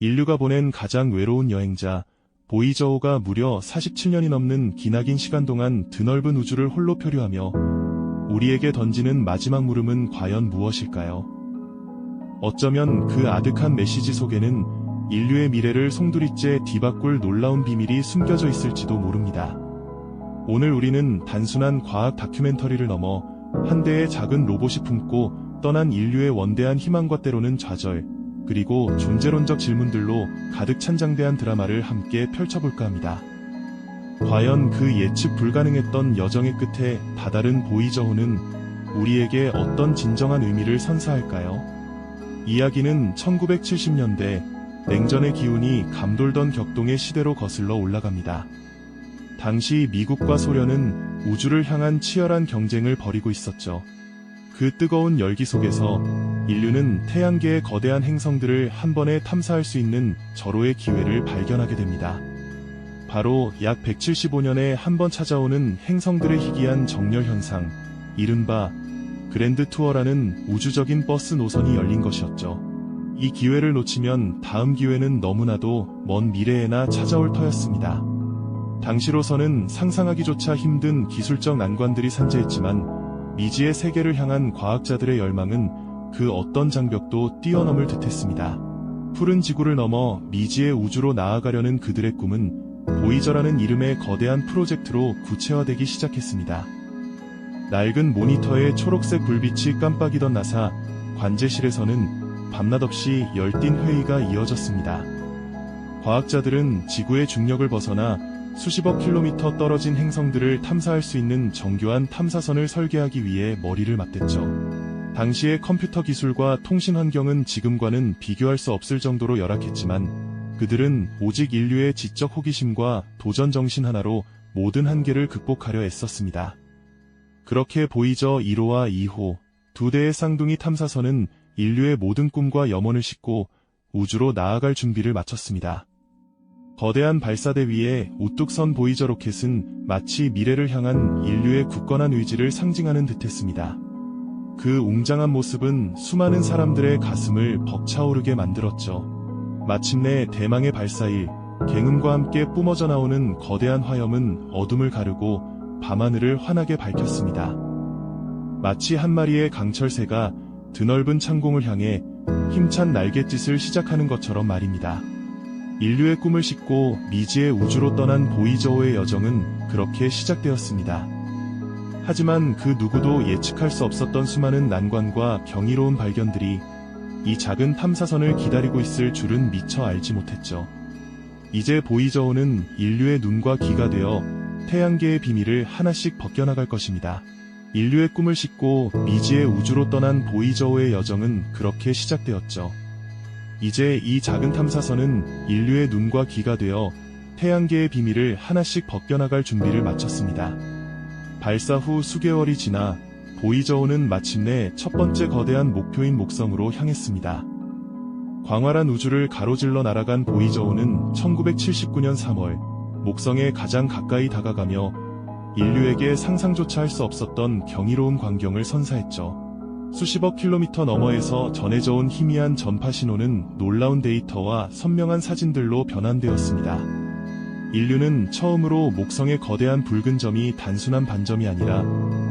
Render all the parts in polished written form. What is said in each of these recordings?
인류가 보낸 가장 외로운 여행자, 보이저호가 무려 47년이 넘는 기나긴 시간 동안 드넓은 우주를 홀로 표류하며 우리에게 던지는 마지막 물음은 과연 무엇일까요? 어쩌면 그 아득한 메시지 속에는 인류의 미래를 송두리째 뒤바꿀 놀라운 비밀이 숨겨져 있을지도 모릅니다. 오늘 우리는 단순한 과학 다큐멘터리를 넘어 한 대의 작은 로봇이 품고 떠난 인류의 원대한 희망과 때로는 좌절, 그리고 존재론적 질문들로 가득 찬 장대한 드라마를 함께 펼쳐볼까 합니다. 과연 그 예측 불가능했던 여정의 끝에 다다른 보이저호는 우리에게 어떤 진정한 의미를 선사할까요? 이야기는 1970년대 냉전의 기운이 감돌던 격동의 시대로 거슬러 올라갑니다. 당시 미국과 소련은 우주를 향한 치열한 경쟁을 벌이고 있었죠. 그 뜨거운 열기 속에서 인류는 태양계의 거대한 행성들을 한 번에 탐사할 수 있는 절호의 기회를 발견하게 됩니다. 바로 약 175년에 한 번 찾아오는 행성들의 희귀한 정렬 현상, 이른바 그랜드 투어라는 우주적인 버스 노선이 열린 것이었죠. 이 기회를 놓치면 다음 기회는 너무나도 먼 미래에나 찾아올 터였습니다. 당시로서는 상상하기조차 힘든 기술적 난관들이 산재했지만 미지의 세계를 향한 과학자들의 열망은 그 어떤 장벽도 뛰어넘을 듯했습니다. 푸른 지구를 넘어 미지의 우주로 나아가려는 그들의 꿈은 보이저라는 이름의 거대한 프로젝트로 구체화되기 시작했습니다. 낡은 모니터에 초록색 불빛이 깜빡이던 나사 관제실에서는 밤낮 없이 열띤 회의가 이어졌습니다. 과학자들은 지구의 중력을 벗어나 수십억 킬로미터 떨어진 행성들을 탐사할 수 있는 정교한 탐사선을 설계하기 위해 머리를 맞댔죠. 당시의 컴퓨터 기술과 통신 환경은 지금과는 비교할 수 없을 정도로 열악했지만 그들은 오직 인류의 지적 호기심과 도전 정신 하나로 모든 한계를 극복하려 애썼습니다. 그렇게 보이저 1호와 2호, 두 대의 쌍둥이 탐사선은 인류의 모든 꿈과 염원을 싣고 우주로 나아갈 준비를 마쳤습니다. 거대한 발사대 위에 우뚝 선 보이저 로켓은 마치 미래를 향한 인류의 굳건한 의지를 상징하는 듯했습니다. 그 웅장한 모습은 수많은 사람들의 가슴을 벅차오르게 만들었죠. 마침내 대망의 발사일, 갱음과 함께 뿜어져 나오는 거대한 화염은 어둠을 가르고 밤하늘을 환하게 밝혔습니다. 마치 한 마리의 강철새가 드넓은 창공을 향해 힘찬 날갯짓을 시작하는 것처럼 말입니다. 인류의 꿈을 싣고 미지의 우주로 떠난 보이저호의 여정은 그렇게 시작되었습니다. 하지만 그 누구도 예측할 수 없었던 수많은 난관과 경이로운 발견들이 이 작은 탐사선을 기다리고 있을 줄은 미처 알지 못했죠. 이제 보이저호는 인류의 눈과 귀가 되어 태양계의 비밀을 하나씩 벗겨나갈 것입니다. 인류의 꿈을 싣고 미지의 우주로 떠난 보이저호의 여정은 그렇게 시작되었죠. 이제 이 작은 탐사선은 인류의 눈과 귀가 되어 태양계의 비밀을 하나씩 벗겨나갈 준비를 마쳤습니다. 발사 후 수개월이 지나 보이저호는 마침내 첫 번째 거대한 목표인 목성으로 향했습니다. 광활한 우주를 가로질러 날아간 보이저호는 1979년 3월 목성에 가장 가까이 다가가며 인류에게 상상조차 할 수 없었던 경이로운 광경을 선사했죠. 수십억 킬로미터 너머에서 전해져온 희미한 전파 신호는 놀라운 데이터와 선명한 사진들로 변환되었습니다. 인류는 처음으로 목성의 거대한 붉은 점이 단순한 반점이 아니라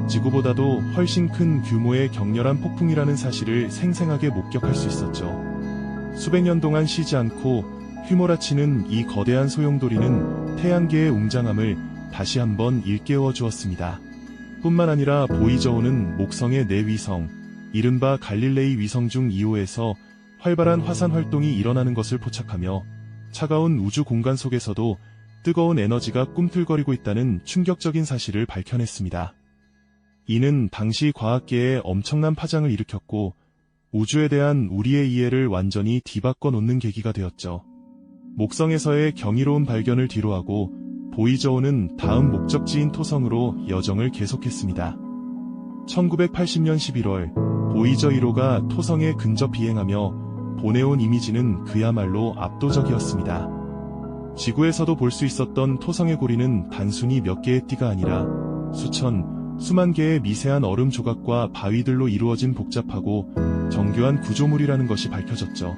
지구보다도 훨씬 큰 규모의 격렬한 폭풍이라는 사실을 생생하게 목격할 수 있었죠. 수백 년 동안 쉬지 않고 휘몰아치는 이 거대한 소용돌이는 태양계의 웅장함을 다시 한번 일깨워 주었습니다. 뿐만 아니라 보이저호는 목성의 내위성, 이른바 갈릴레이 위성 중 2호에서 활발한 화산 활동이 일어나는 것을 포착하며 차가운 우주 공간 속에서도 뜨거운 에너지가 꿈틀거리고 있다는 충격적인 사실을 밝혀냈습니다. 이는 당시 과학계에 엄청난 파장을 일으켰고 우주에 대한 우리의 이해를 완전히 뒤바꿔 놓는 계기가 되었죠. 목성에서의 경이로운 발견을 뒤로하고 보이저호는 다음 목적지인 토성으로 여정을 계속했습니다. 1980년 11월 보이저 1호가 토성에 근접 비행하며 보내온 이미지는 그야말로 압도적이었습니다. 지구에서도 볼 수 있었던 토성의 고리는 단순히 몇 개의 띠가 아니라 수만 개의 미세한 얼음 조각과 바위들로 이루어진 복잡하고 정교한 구조물이라는 것이 밝혀졌죠.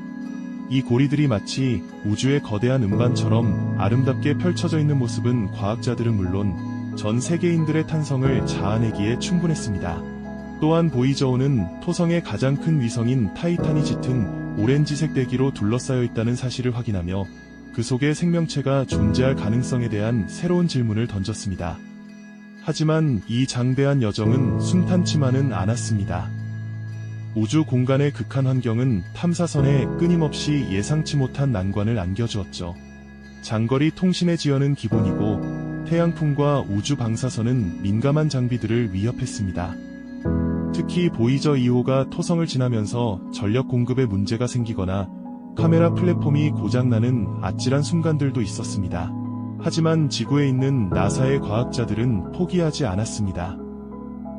이 고리들이 마치 우주의 거대한 음반처럼 아름답게 펼쳐져 있는 모습은 과학자들은 물론 전 세계인들의 탄성을 자아내기에 충분했습니다. 또한 보이저우는 토성의 가장 큰 위성인 타이탄이 짙은 오렌지색 대기로 둘러싸여 있다는 사실을 확인하며 그 속에 생명체가 존재할 가능성에 대한 새로운 질문을 던졌습니다. 하지만 이 장대한 여정은 순탄치만은 않았습니다. 우주 공간의 극한 환경은 탐사선에 끊임없이 예상치 못한 난관을 안겨주었죠. 장거리 통신의 지연은 기본이고 태양풍과 우주 방사선은 민감한 장비들을 위협했습니다. 특히 보이저 2호가 토성을 지나면서 전력 공급에 문제가 생기거나 카메라 플랫폼이 고장나는 아찔한 순간들도 있었습니다. 하지만 지구에 있는 나사의 과학자들은 포기하지 않았습니다.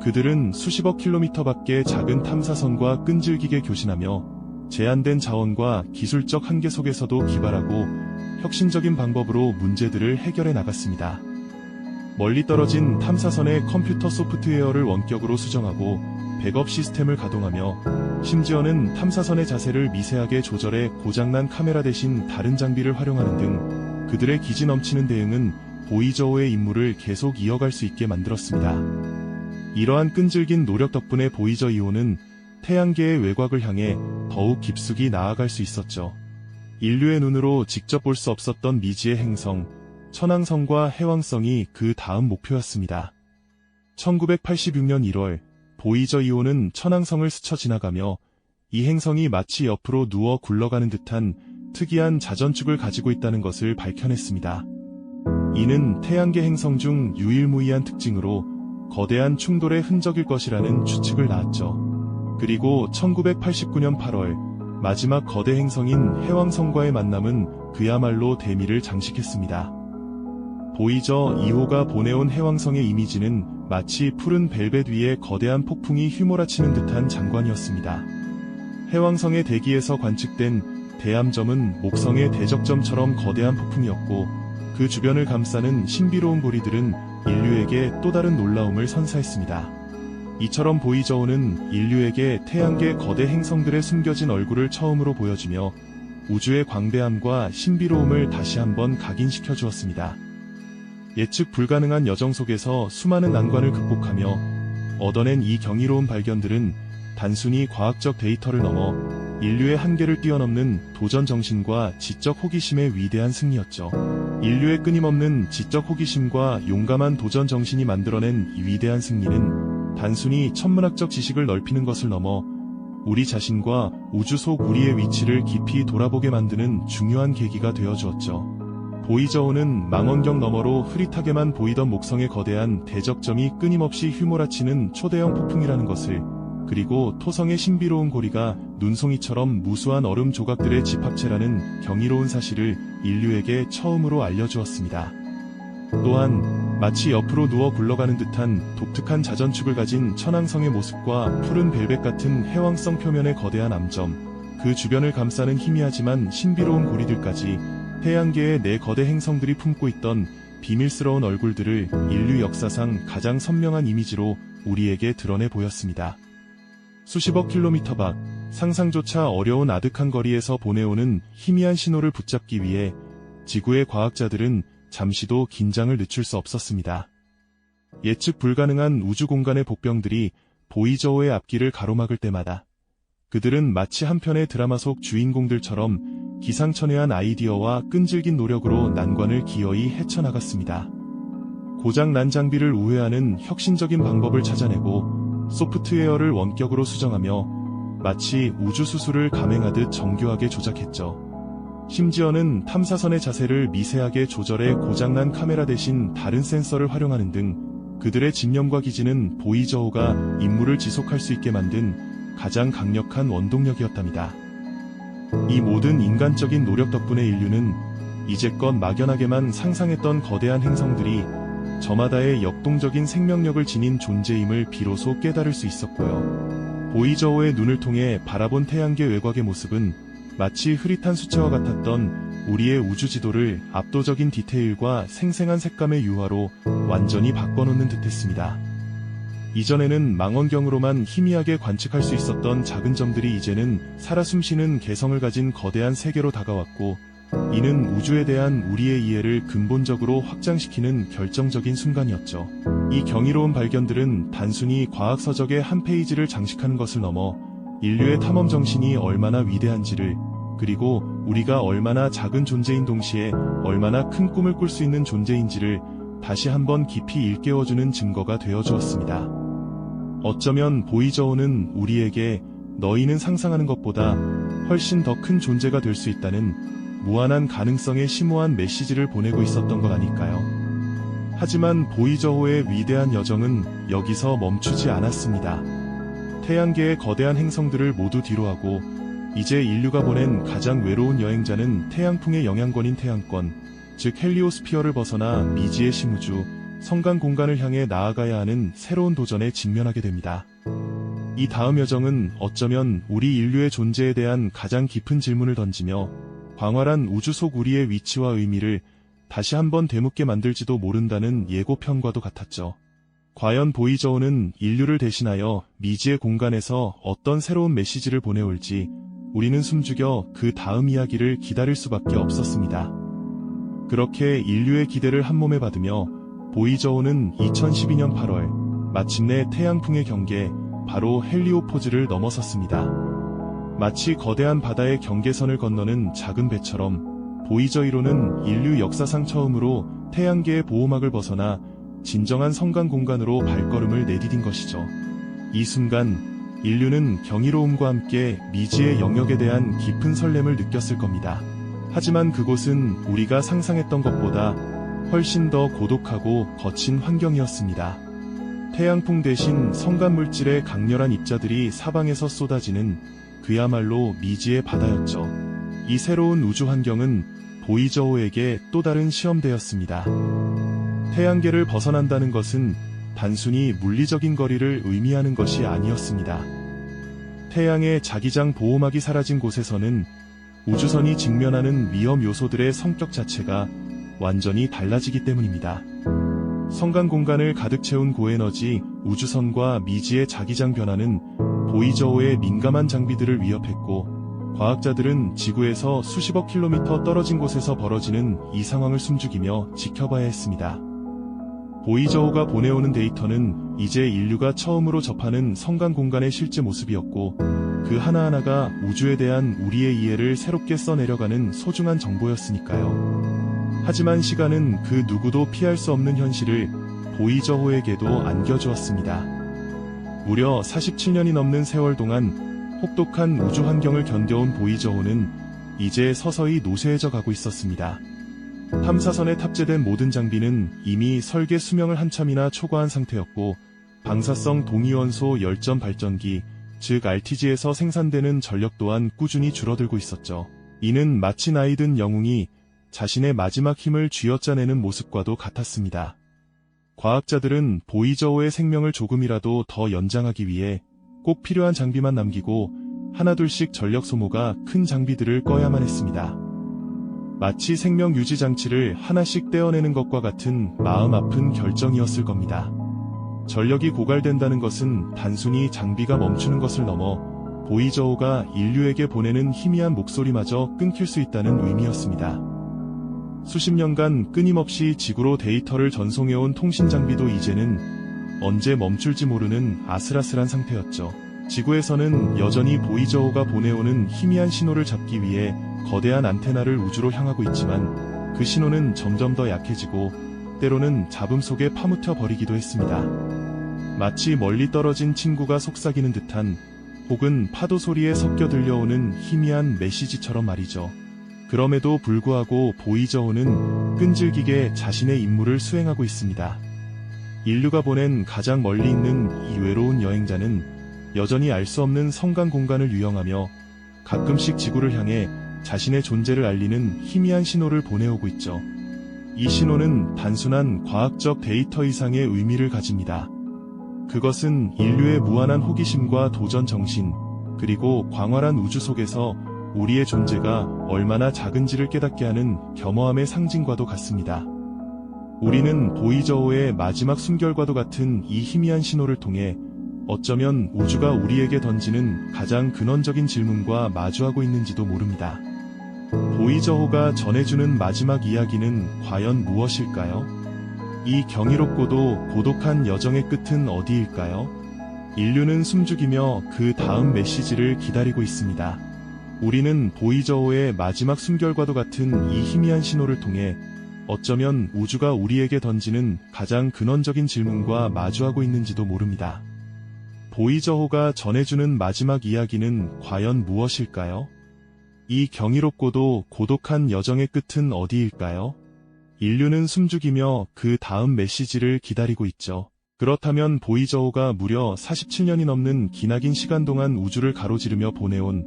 그들은 수십억 킬로미터 밖의 작은 탐사선과 끈질기게 교신하며 제한된 자원과 기술적 한계 속에서도 기발하고 혁신적인 방법으로 문제들을 해결해 나갔습니다. 멀리 떨어진 탐사선의 컴퓨터 소프트웨어를 원격으로 수정하고 백업 시스템을 가동하며 심지어는 탐사선의 자세를 미세하게 조절해 고장난 카메라 대신 다른 장비를 활용하는 등 그들의 기지 넘치는 대응은 보이저우의 임무를 계속 이어갈 수 있게 만들었습니다. 이러한 끈질긴 노력 덕분에 보이저 2호는 태양계의 외곽을 향해 더욱 깊숙이 나아갈 수 있었죠. 인류의 눈으로 직접 볼 수 없었던 미지의 행성, 천왕성과 해왕성이 그 다음 목표였습니다. 1986년 1월, 보이저 2호는 천왕성을 스쳐 지나가며 이 행성이 마치 옆으로 누워 굴러가는 듯한 특이한 자전축을 가지고 있다는 것을 밝혀냈습니다. 이는 태양계 행성 중 유일무이한 특징으로 거대한 충돌의 흔적일 것이라는 추측을 낳았죠. 그리고 1989년 8월, 마지막 거대 행성인 해왕성과의 만남은 그야말로 대미를 장식했습니다. 보이저 2호가 보내온 해왕성의 이미지는 마치 푸른 벨벳 위에 거대한 폭풍이 휘몰아치는 듯한 장관이었습니다. 해왕성의 대기에서 관측된 대암점은 목성의 대적점처럼 거대한 폭풍이었고 그 주변을 감싸는 신비로운 고리들은 인류에게 또 다른 놀라움을 선사했습니다. 이처럼 보이저우는 인류에게 태양계 거대 행성들의 숨겨진 얼굴을 처음으로 보여주며 우주의 광대함과 신비로움을 다시 한번 각인시켜 주었습니다. 예측 불가능한 여정 속에서 수많은 난관을 극복하며 얻어낸 이 경이로운 발견들은 단순히 과학적 데이터를 넘어 인류의 한계를 뛰어넘는 도전 정신과 지적 호기심의 위대한 승리였죠. 인류의 끊임없는 지적 호기심과 용감한 도전 정신이 만들어낸 이 위대한 승리는 단순히 천문학적 지식을 넓히는 것을 넘어 우리 자신과 우주 속 우리의 위치를 깊이 돌아보게 만드는 중요한 계기가 되어 주었죠. 보이저우는 망원경 너머로 흐릿하게만 보이던 목성의 거대한 대적점이 끊임없이 휘몰아치는 초대형 폭풍이라는 것을, 그리고 토성의 신비로운 고리가 눈송이처럼 무수한 얼음 조각들의 집합체라는 경이로운 사실을 인류에게 처음으로 알려주었습니다. 또한 마치 옆으로 누워 굴러가는 듯한 독특한 자전축을 가진 천왕성의 모습과 푸른 벨벳 같은 해왕성 표면의 거대한 암점, 그 주변을 감싸는 희미하지만 신비로운 고리들까지 태양계의 네 거대 행성들이 품고 있던 비밀스러운 얼굴들을 인류 역사상 가장 선명한 이미지로 우리에게 드러내 보였습니다. 수십억 킬로미터 밖, 상상조차 어려운 아득한 거리에서 보내오는 희미한 신호를 붙잡기 위해 지구의 과학자들은 잠시도 긴장을 늦출 수 없었습니다. 예측 불가능한 우주 공간의 복병들이 보이저우의 앞길을 가로막을 때마다 그들은 마치 한편의 드라마 속 주인공들처럼 기상천외한 아이디어와 끈질긴 노력으로 난관을 기어이 헤쳐나갔습니다. 고장난 장비를 우회하는 혁신적인 방법을 찾아내고 소프트웨어를 원격으로 수정하며 마치 우주수술을 감행하듯 정교하게 조작했죠. 심지어는 탐사선의 자세를 미세하게 조절해 고장난 카메라 대신 다른 센서를 활용하는 등 그들의 집념과 기지는 보이저우가 임무를 지속할 수 있게 만든 가장 강력한 원동력이었답니다. 이 모든 인간적인 노력 덕분에 인류는 이제껏 막연하게만 상상했던 거대한 행성들이 저마다의 역동적인 생명력을 지닌 존재임을 비로소 깨달을 수 있었고요. 보이저우의 눈을 통해 바라본 태양계 외곽의 모습은 마치 흐릿한 수채화 같았던 우리의 우주 지도를 압도적인 디테일과 생생한 색감의 유화로 완전히 바꿔놓는 듯했습니다. 이전에는 망원경으로만 희미하게 관측할 수 있었던 작은 점들이 이제는 살아 숨쉬는 개성을 가진 거대한 세계로 다가왔고, 이는 우주에 대한 우리의 이해를 근본적으로 확장시키는 결정적인 순간이었죠. 이 경이로운 발견들은 단순히 과학서적의 한 페이지를 장식하는 것을 넘어 인류의 탐험 정신이 얼마나 위대한지를, 그리고 우리가 얼마나 작은 존재인 동시에 얼마나 큰 꿈을 꿀 수 있는 존재인지를 다시 한번 깊이 일깨워주는 증거가 되어주었습니다. 어쩌면 보이저우는 우리에게 너희는 상상하는 것보다 훨씬 더 큰 존재가 될 수 있다는 무한한 가능성의 심오한 메시지를 보내고 있었던 것 아닐까요? 하지만 보이저우의 위대한 여정은 여기서 멈추지 않았습니다. 태양계의 거대한 행성들을 모두 뒤로하고 이제 인류가 보낸 가장 외로운 여행자는 태양풍의 영향권인 태양권, 즉 헬리오스피어를 벗어나 미지의 심우주, 성간 공간을 향해 나아가야 하는 새로운 도전에 직면하게 됩니다. 이 다음 여정은 어쩌면 우리 인류의 존재에 대한 가장 깊은 질문을 던지며 광활한 우주 속 우리의 위치와 의미를 다시 한번 되묻게 만들지도 모른다는 예고편과도 같았죠. 과연 보이저우는 인류를 대신하여 미지의 공간에서 어떤 새로운 메시지를 보내올지 우리는 숨죽여 그 다음 이야기를 기다릴 수밖에 없었습니다. 그렇게 인류의 기대를 한몸에 받으며 보이저우는 2012년 8월 마침내 태양풍의 경계, 바로 헬리오포즈를 넘어섰습니다. 마치 거대한 바다의 경계선을 건너는 작은 배처럼 보이저우는 인류 역사상 처음으로 태양계의 보호막을 벗어나 진정한 성간 공간으로 발걸음을 내디딘 것이죠. 이 순간 인류는 경이로움과 함께 미지의 영역에 대한 깊은 설렘을 느꼈을 겁니다. 하지만 그곳은 우리가 상상했던 것보다 훨씬 더 고독하고 거친 환경이었습니다. 태양풍 대신 성간 물질의 강렬한 입자들이 사방에서 쏟아지는 그야말로 미지의 바다였죠. 이 새로운 우주 환경은 보이저우에게 또 다른 시험대였습니다. 태양계를 벗어난다는 것은 단순히 물리적인 거리를 의미하는 것이 아니었습니다. 태양의 자기장 보호막이 사라진 곳에서는 우주선이 직면하는 위험 요소들의 성격 자체가 완전히 달라지기 때문입니다. 성간 공간을 가득 채운 고에너지 우주선과 미지의 자기장 변화는 보이저우의 민감한 장비들을 위협했고, 과학자들은 지구에서 수십억 킬로미터 떨어진 곳에서 벌어지는 이 상황을 숨죽이며 지켜봐야 했습니다. 보이저우가 보내오는 데이터는 이제 인류가 처음으로 접하는 성간 공간의 실제 모습이었고, 그 하나하나가 우주에 대한 우리의 이해를 새롭게 써내려가는 소중한 정보였으니까요. 하지만 시간은 그 누구도 피할 수 없는 현실을 보이저우에게도 안겨주었습니다. 무려 47년이 넘는 세월 동안 혹독한 우주 환경을 견뎌온 보이저우는 이제 서서히 노쇠해져 가고 있었습니다. 탐사선에 탑재된 모든 장비는 이미 설계 수명을 한참이나 초과한 상태였고, 방사성 동위원소 열전 발전기, 즉 RTG에서 생산되는 전력 또한 꾸준히 줄어들고 있었죠. 이는 마치 나이 든 영웅이 자신의 마지막 힘을 쥐어짜내는 모습과도 같았습니다. 과학자들은 보이저우의 생명을 조금이라도 더 연장하기 위해 꼭 필요한 장비만 남기고 하나둘씩 전력 소모가 큰 장비들을 꺼야만 했습니다. 마치 생명 유지 장치를 하나씩 떼어내는 것과 같은 마음 아픈 결정이었을 겁니다. 전력이 고갈된다는 것은 단순히 장비가 멈추는 것을 넘어 보이저우가 인류에게 보내는 희미한 목소리마저 끊길 수 있다는 의미였습니다. 수십 년간 끊임없이 지구로 데이터를 전송해온 통신 장비도 이제는 언제 멈출지 모르는 아슬아슬한 상태였죠. 지구에서는 여전히 보이저우가 보내오는 희미한 신호를 잡기 위해 거대한 안테나를 우주로 향하고 있지만, 그 신호는 점점 더 약해지고 때로는 잡음 속에 파묻혀 버리기도 했습니다. 마치 멀리 떨어진 친구가 속삭이는 듯한, 혹은 파도 소리에 섞여 들려오는 희미한 메시지처럼 말이죠. 그럼에도 불구하고 보이저우는 끈질기게 자신의 임무를 수행하고 있습니다. 인류가 보낸 가장 멀리 있는 이 외로운 여행자는 여전히 알 수 없는 성간 공간을 유영하며 가끔씩 지구를 향해 자신의 존재를 알리는 희미한 신호를 보내오고 있죠. 이 신호는 단순한 과학적 데이터 이상의 의미를 가집니다. 그것은 인류의 무한한 호기심과 도전 정신, 그리고 광활한 우주 속에서 우리의 존재가 얼마나 작은지를 깨닫게 하는 겸허함의 상징과도 같습니다. 우리는 보이저호의 마지막 숨결과도 같은 이 희미한 신호를 통해 어쩌면 우주가 우리에게 던지는 가장 근원적인 질문과 마주하고 있는지도 모릅니다. 보이저호가 전해주는 마지막 이야기는 과연 무엇일까요? 이 경이롭고도 고독한 여정의 끝은 어디일까요? 인류는 숨죽이며 그 다음 메시지를 기다리고 있습니다. 우리는 보이저호의 마지막 숨결과도 같은 이 희미한 신호를 통해 어쩌면 우주가 우리에게 던지는 가장 근원적인 질문과 마주하고 있는지도 모릅니다. 보이저호가 전해주는 마지막 이야기는 과연 무엇일까요? 이 경이롭고도 고독한 여정의 끝은 어디일까요? 인류는 숨죽이며 그 다음 메시지를 기다리고 있죠. 그렇다면 보이저호가 무려 47년이 넘는 기나긴 시간 동안 우주를 가로지르며 보내온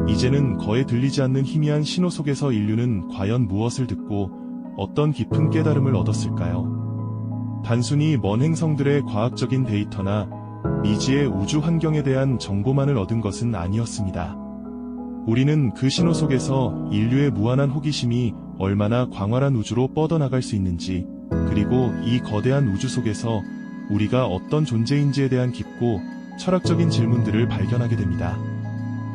이제는 거의 들리지 않는 희미한 신호 속에서 인류는 과연 무엇을 듣고 어떤 깊은 깨달음을 얻었을까요? 단순히 먼 행성들의 과학적인 데이터나 미지의 우주 환경에 대한 정보만을 얻은 것은 아니었습니다. 우리는 그 신호 속에서 인류의 무한한 호기심이 얼마나 광활한 우주로 뻗어나갈 수 있는지, 그리고 이 거대한 우주 속에서 우리가 어떤 존재인지에 대한 깊고 철학적인 질문들을 발견하게 됩니다.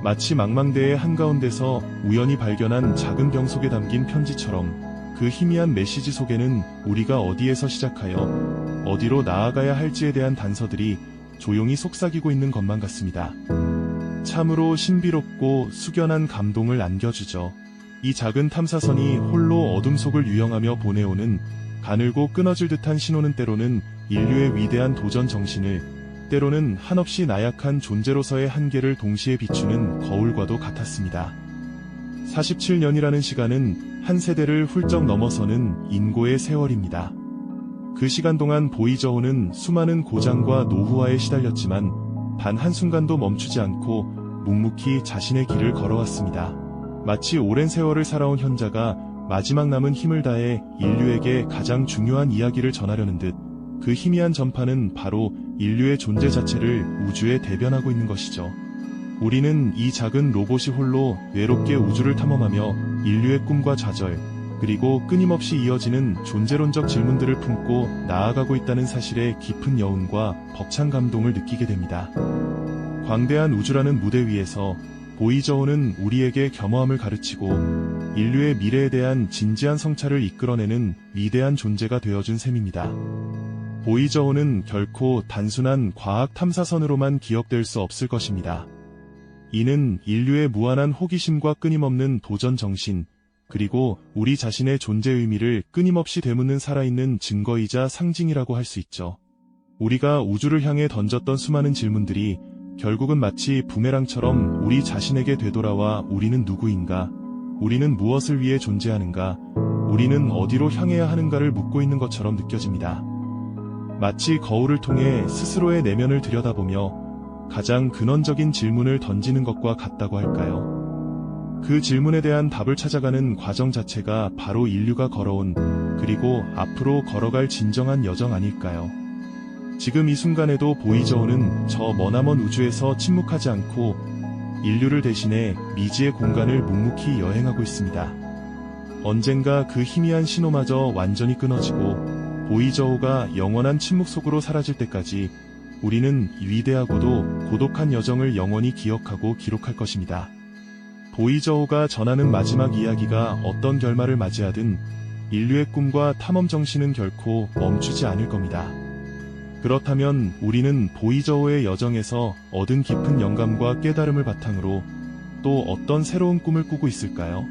마치 망망대해 한가운데서 우연히 발견한 작은 병 속에 담긴 편지처럼 그 희미한 메시지 속에는 우리가 어디에서 시작하여 어디로 나아가야 할지에 대한 단서들이 조용히 속삭이고 있는 것만 같습니다. 참으로 신비롭고 숙연한 감동을 안겨주죠. 이 작은 탐사선이 홀로 어둠 속을 유영하며 보내오는 가늘고 끊어질 듯한 신호는 때로는 인류의 위대한 도전 정신을, 때로는 한없이 나약한 존재로서의 한계를 동시에 비추는 거울과도 같았습니다. 47년이라는 시간은 한 세대를 훌쩍 넘어서는 인고의 세월입니다. 그 시간 동안 보이저호는 수많은 고장과 노후화에 시달렸지만 단 한순간도 멈추지 않고 묵묵히 자신의 길을 걸어왔습니다. 마치 오랜 세월을 살아온 현자가 마지막 남은 힘을 다해 인류에게 가장 중요한 이야기를 전하려는 듯 그 희미한 전파는 바로 인류의 존재 자체를 우주에 대변하고 있는 것이죠. 우리는 이 작은 로봇이 홀로 외롭게 우주를 탐험하며 인류의 꿈과 좌절, 그리고 끊임없이 이어지는 존재론적 질문들을 품고 나아가고 있다는 사실에 깊은 여운과 벅찬 감동을 느끼게 됩니다. 광대한 우주라는 무대 위에서 보이저호는 우리에게 겸허함을 가르치고 인류의 미래에 대한 진지한 성찰을 이끌어내는 위대한 존재가 되어준 셈입니다. 보이저호는 결코 단순한 과학 탐사선으로만 기억될 수 없을 것입니다. 이는 인류의 무한한 호기심과 끊임없는 도전 정신, 그리고 우리 자신의 존재 의미를 끊임없이 되묻는 살아있는 증거이자 상징이라고 할 수 있죠. 우리가 우주를 향해 던졌던 수많은 질문들이 결국은 마치 부메랑처럼 우리 자신에게 되돌아와 우리는 누구인가, 우리는 무엇을 위해 존재하는가, 우리는 어디로 향해야 하는가를 묻고 있는 것처럼 느껴집니다. 마치 거울을 통해 스스로의 내면을 들여다보며 가장 근원적인 질문을 던지는 것과 같다고 할까요? 그 질문에 대한 답을 찾아가는 과정 자체가 바로 인류가 걸어온, 그리고 앞으로 걸어갈 진정한 여정 아닐까요? 지금 이 순간에도 보이저호는 저 머나먼 우주에서 침묵하지 않고 인류를 대신해 미지의 공간을 묵묵히 여행하고 있습니다. 언젠가 그 희미한 신호마저 완전히 끊어지고 보이저호가 영원한 침묵 속으로 사라질 때까지 우리는 위대하고도 고독한 여정을 영원히 기억하고 기록할 것입니다. 보이저호가 전하는 마지막 이야기가 어떤 결말을 맞이하든 인류의 꿈과 탐험 정신은 결코 멈추지 않을 겁니다. 그렇다면 우리는 보이저호의 여정에서 얻은 깊은 영감과 깨달음을 바탕으로 또 어떤 새로운 꿈을 꾸고 있을까요?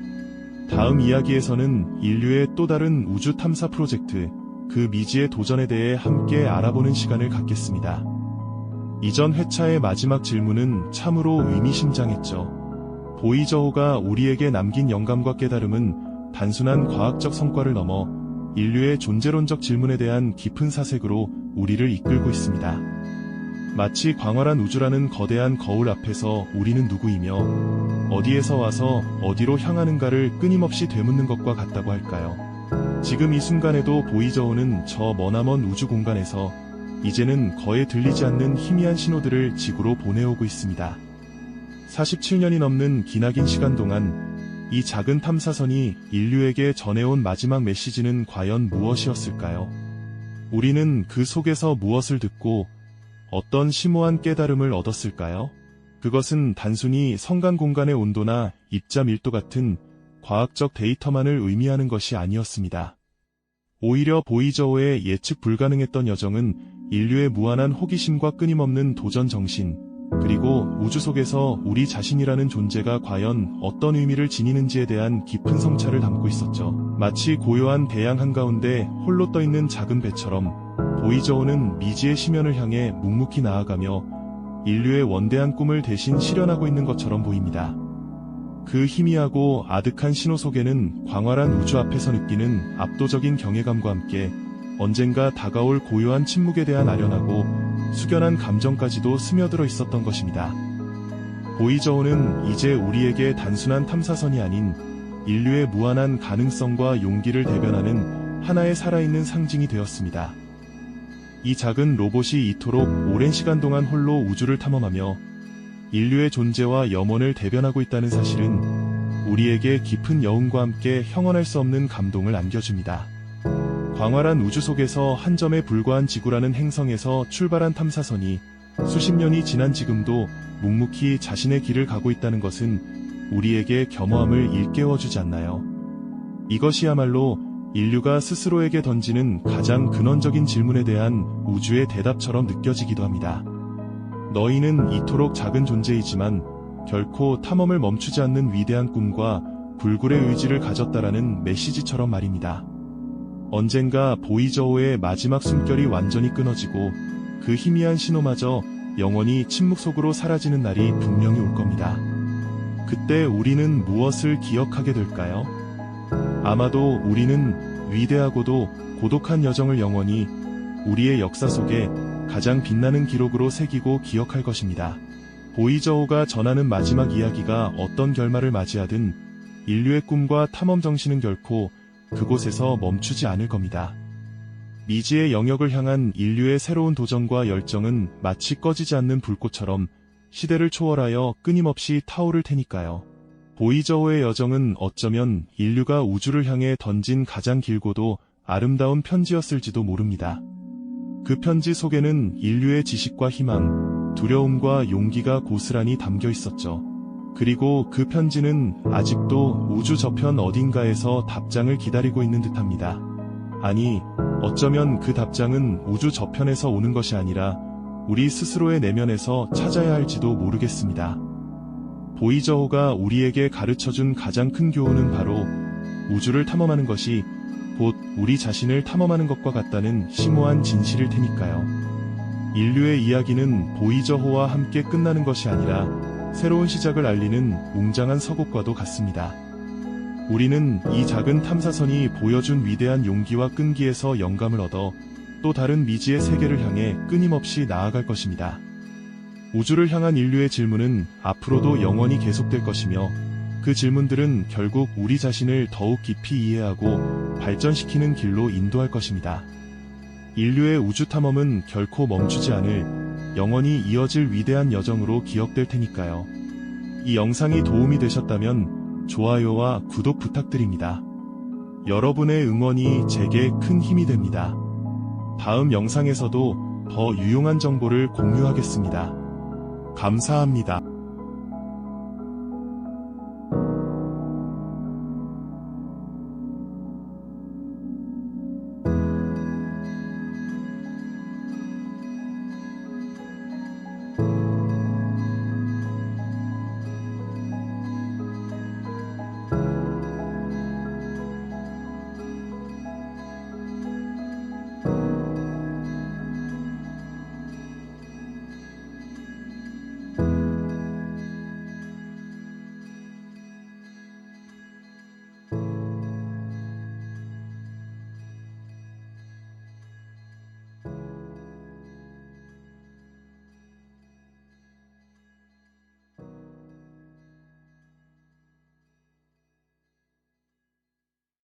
다음 이야기에서는 인류의 또 다른 우주 탐사 프로젝트, 그 미지의 도전에 대해 함께 알아보는 시간을 갖겠습니다. 이전 회차의 마지막 질문은 참으로 의미심장했죠. 보이저호가 우리에게 남긴 영감과 깨달음은 단순한 과학적 성과를 넘어 인류의 존재론적 질문에 대한 깊은 사색으로 우리를 이끌고 있습니다. 마치 광활한 우주라는 거대한 거울 앞에서 우리는 누구이며 어디에서 와서 어디로 향하는가를 끊임없이 되묻는 것과 같다고 할까요? 지금 이 순간에도 보이저호는 저 머나먼 우주 공간에서 이제는 거의 들리지 않는 희미한 신호들을 지구로 보내오고 있습니다. 47년이 넘는 기나긴 시간 동안 이 작은 탐사선이 인류에게 전해온 마지막 메시지는 과연 무엇이었을까요? 우리는 그 속에서 무엇을 듣고 어떤 심오한 깨달음을 얻었을까요? 그것은 단순히 성간 공간의 온도나 입자 밀도 같은 과학적 데이터만을 의미하는 것이 아니었습니다. 오히려 보이저호의 예측 불가능했던 여정은 인류의 무한한 호기심과 끊임없는 도전 정신, 그리고 우주 속에서 우리 자신이라는 존재가 과연 어떤 의미를 지니는지에 대한 깊은 성찰을 담고 있었죠. 마치 고요한 대양 한가운데 홀로 떠있는 작은 배처럼 보이저호는 미지의 심연을 향해 묵묵히 나아가며 인류의 원대한 꿈을 대신 실현하고 있는 것처럼 보입니다. 그 희미하고 아득한 신호 속에는 광활한 우주 앞에서 느끼는 압도적인 경외감과 함께 언젠가 다가올 고요한 침묵에 대한 아련하고 숙연한 감정까지도 스며들어 있었던 것입니다. 보이저호는 이제 우리에게 단순한 탐사선이 아닌 인류의 무한한 가능성과 용기를 대변하는 하나의 살아있는 상징이 되었습니다. 이 작은 로봇이 이토록 오랜 시간 동안 홀로 우주를 탐험하며 인류의 존재와 염원을 대변하고 있다는 사실은 우리에게 깊은 여운과 함께 형언할 수 없는 감동을 안겨줍니다. 광활한 우주 속에서 한 점에 불과한 지구라는 행성에서 출발한 탐사선이 수십 년이 지난 지금도 묵묵히 자신의 길을 가고 있다는 것은 우리에게 겸허함을 일깨워주지 않나요? 이것이야말로 인류가 스스로에게 던지는 가장 근원적인 질문에 대한 우주의 대답처럼 느껴지기도 합니다. 너희는 이토록 작은 존재이지만 결코 탐험을 멈추지 않는 위대한 꿈과 불굴의 의지를 가졌다라는 메시지처럼 말입니다. 언젠가 보이저호의 마지막 숨결이 완전히 끊어지고 그 희미한 신호마저 영원히 침묵 속으로 사라지는 날이 분명히 올 겁니다. 그때 우리는 무엇을 기억하게 될까요? 아마도 우리는 위대하고도 고독한 여정을 영원히 우리의 역사 속에 가장 빛나는 기록으로 새기고 기억할 것입니다. 보이저호가 전하는 마지막 이야기가 어떤 결말을 맞이하든 인류의 꿈과 탐험 정신은 결코 그곳에서 멈추지 않을 겁니다. 미지의 영역을 향한 인류의 새로운 도전과 열정은 마치 꺼지지 않는 불꽃처럼 시대를 초월하여 끊임없이 타오를 테니까요. 보이저호의 여정은 어쩌면 인류가 우주를 향해 던진 가장 길고도 아름다운 편지였을지도 모릅니다. 그 편지 속에는 인류의 지식과 희망, 두려움과 용기가 고스란히 담겨 있었죠. 그리고 그 편지는 아직도 우주 저편 어딘가에서 답장을 기다리고 있는 듯합니다. 아니, 어쩌면 그 답장은 우주 저편에서 오는 것이 아니라 우리 스스로의 내면에서 찾아야 할지도 모르겠습니다. 보이저호가 우리에게 가르쳐준 가장 큰 교훈은 바로 우주를 탐험하는 것이 곧 우리 자신을 탐험하는 것과 같다는 심오한 진실일 테니까요. 인류의 이야기는 보이저호와 함께 끝나는 것이 아니라 새로운 시작을 알리는 웅장한 서곡과도 같습니다. 우리는 이 작은 탐사선이 보여준 위대한 용기와 끈기에서 영감을 얻어 또 다른 미지의 세계를 향해 끊임없이 나아갈 것입니다. 우주를 향한 인류의 질문은 앞으로도 영원히 계속될 것이며 그 질문들은 결국 우리 자신을 더욱 깊이 이해하고 발전시키는 길로 인도할 것입니다. 인류의 우주 탐험은 결코 멈추지 않을 영원히 이어질 위대한 여정으로 기억될 테니까요. 이 영상이 도움이 되셨다면 좋아요와 구독 부탁드립니다. 여러분의 응원이 제게 큰 힘이 됩니다. 다음 영상에서도 더 유용한 정보를 공유하겠습니다. 감사합니다.